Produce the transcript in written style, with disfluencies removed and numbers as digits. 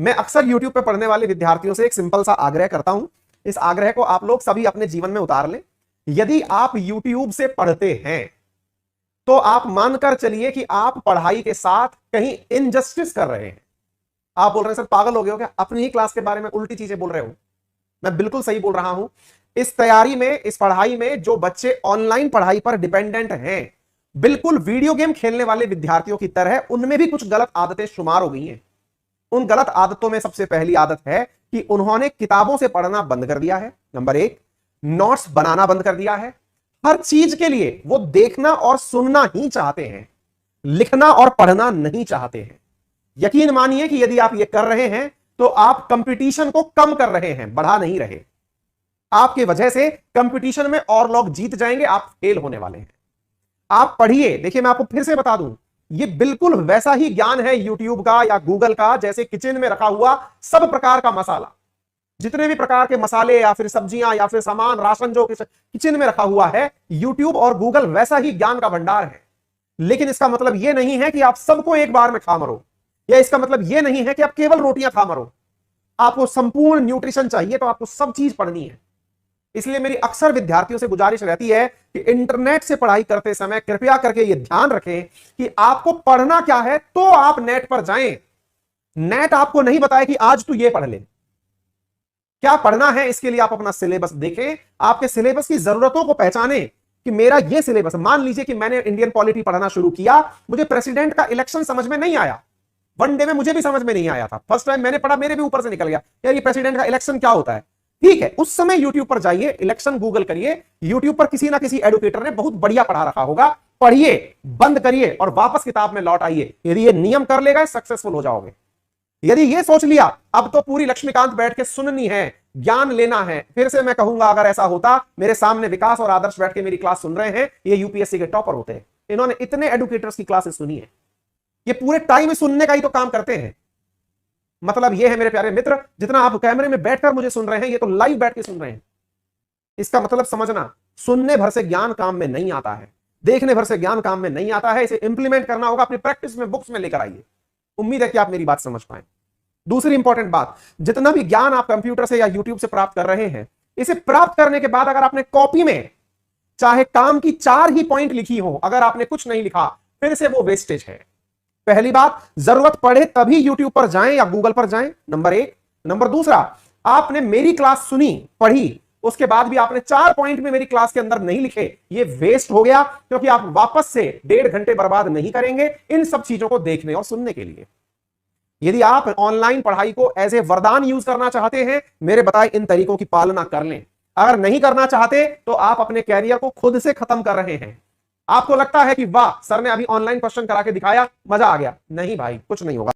मैं अक्सर YouTube पे पढ़ने वाले विद्यार्थियों से एक सिंपल सा आग्रह करता हूं। इस आग्रह को आप लोग सभी अपने जीवन में उतार लें। यदि आप YouTube से पढ़ते हैं तो आप मानकर चलिए कि आप पढ़ाई के साथ कहीं इनजस्टिस कर रहे हैं। आप बोल रहे हैं सर पागल हो गए हो क्या, अपनी ही क्लास के बारे में उल्टी चीजें बोल रहे हो। मैं बिल्कुल सही बोल रहा हूं। इस तैयारी में, इस पढ़ाई में जो बच्चे ऑनलाइन पढ़ाई पर डिपेंडेंट हैं, बिल्कुल वीडियो गेम खेलने वाले विद्यार्थियों की तरह उनमें भी कुछ गलत आदतें शुमार हो गई हैं। उन गलत आदतों में सबसे पहली आदत है कि उन्होंने किताबों से पढ़ना बंद कर दिया है। नंबर एक, नोट्स बनाना बंद कर दिया है। हर चीज के लिए वो देखना और सुनना ही चाहते हैं, लिखना और पढ़ना नहीं चाहते हैं। यकीन मानिए कि यदि आप ये कर रहे हैं तो आप कंपटीशन को कम कर रहे हैं, बढ़ा नहीं रहे। आपकी वजह से कंपटीशन में और लोग जीत जाएंगे, आप फेल होने वाले हैं। आप पढ़िए। देखिए मैं आपको फिर से बता दूं, ये बिल्कुल वैसा ही ज्ञान है यूट्यूब का या गूगल का जैसे किचन में रखा हुआ सब प्रकार का मसाला। जितने भी प्रकार के मसाले या फिर सब्जियां या फिर सामान राशन जो किचन में रखा हुआ है, यूट्यूब और गूगल वैसा ही ज्ञान का भंडार है। लेकिन इसका मतलब यह नहीं है कि आप सबको एक बार में खा मरो, या इसका मतलब यह नहीं है कि आप केवल रोटियां खा मरो। आपको संपूर्ण न्यूट्रिशन चाहिए तो आपको सब चीज पढ़नी है। इसलिए मेरी अक्सर विद्यार्थियों से गुजारिश रहती है कि इंटरनेट से पढ़ाई करते समय कृपया करके यह ध्यान रखें कि आपको पढ़ना क्या है तो आप नेट पर जाएं। नेट आपको नहीं बताए कि आज तू ये पढ़ ले। क्या पढ़ना है इसके लिए आप अपना सिलेबस देखें, आपके सिलेबस की जरूरतों को पहचानें कि मेरा ये सिलेबस। मान लीजिए कि मैंने इंडियन पॉलिटी पढ़ना शुरू किया, मुझे प्रेसिडेंट का इलेक्शन समझ में नहीं आया। वन डे में मुझे भी समझ में नहीं आया था। फर्स्ट टाइम मैंने पढ़ा, मेरे भी ऊपर से निकल गया यार ये प्रेसिडेंट का इलेक्शन क्या होता है। ठीक है, उस समय यूट्यूब पर जाइए, इलेक्शन गूगल करिए, यूट्यूब पर किसी ना किसी एडुकेटर ने बहुत बढ़िया पढ़ा रखा होगा, पढ़िए, बंद करिए और वापस किताब में लौट आइए। यदि ये नियम कर लेगा सक्सेसफुल हो जाओगे। यदि ये सोच लिया अब तो पूरी लक्ष्मीकांत बैठ के सुननी है, ज्ञान लेना है, फिर से मैं कहूंगा अगर ऐसा होता, मेरे सामने विकास और आदर्श बैठ के मेरी क्लास सुन रहे हैं, ये यूपीएससी के टॉपर होते हैं। इन्होंने इतने एडुकेटर्स की क्लासेस सुनी है, ये पूरे टाइम सुनने का ही तो काम करते हैं। मतलब ये है मेरे प्यारे मित्र, जितना आप कैमरे में बैठकर मुझे सुन रहे हैं, ये तो लाइव बैठ के सुन रहे हैं। इसका मतलब समझना, सुनने भर से ज्ञान काम में नहीं आता है, देखने भर से ज्ञान काम में नहीं आता है। इसे इंप्लीमेंट करना होगा अपनी प्रैक्टिस में, बुक्स में लेकर आइए। उम्मीद है कि आप मेरी बात समझ पाए। दूसरी इंपॉर्टेंट बात, जितना भी ज्ञान आप कंप्यूटर से या यूट्यूब से प्राप्त कर रहे हैं, इसे प्राप्त करने के बाद अगर आपने कॉपी में चाहे काम की 4 ही पॉइंट लिखी हो, अगर आपने कुछ नहीं लिखा, फिर से वो वेस्टेज है। पहली बात, जरूरत पड़े तभी यूट्यूब पर जाएं या गूगल पर जाएं, नंबर 1। नंबर दूसरा, आपने मेरी क्लास सुनी, पढ़ी, उसके बाद भी आपने 4 पॉइंट में मेरी क्लास के अंदर नहीं लिखे, ये वेस्ट हो गया, क्योंकि आप वापस से 1.5 घंटे बर्बाद नहीं करेंगे इन सब चीजों को देखने और सुनने के लिए। यदि आप ऑनलाइन पढ़ाई को एज ए वरदान यूज करना चाहते हैं, मेरे बताए इन तरीकों की पालना कर लें। अगर नहीं करना चाहते तो आप अपने कैरियर को खुद से खत्म कर रहे हैं। आपको लगता है कि वाह सर ने अभी ऑनलाइन क्वेश्चन करा के दिखाया, मजा आ गया। नहीं भाई, कुछ नहीं होगा।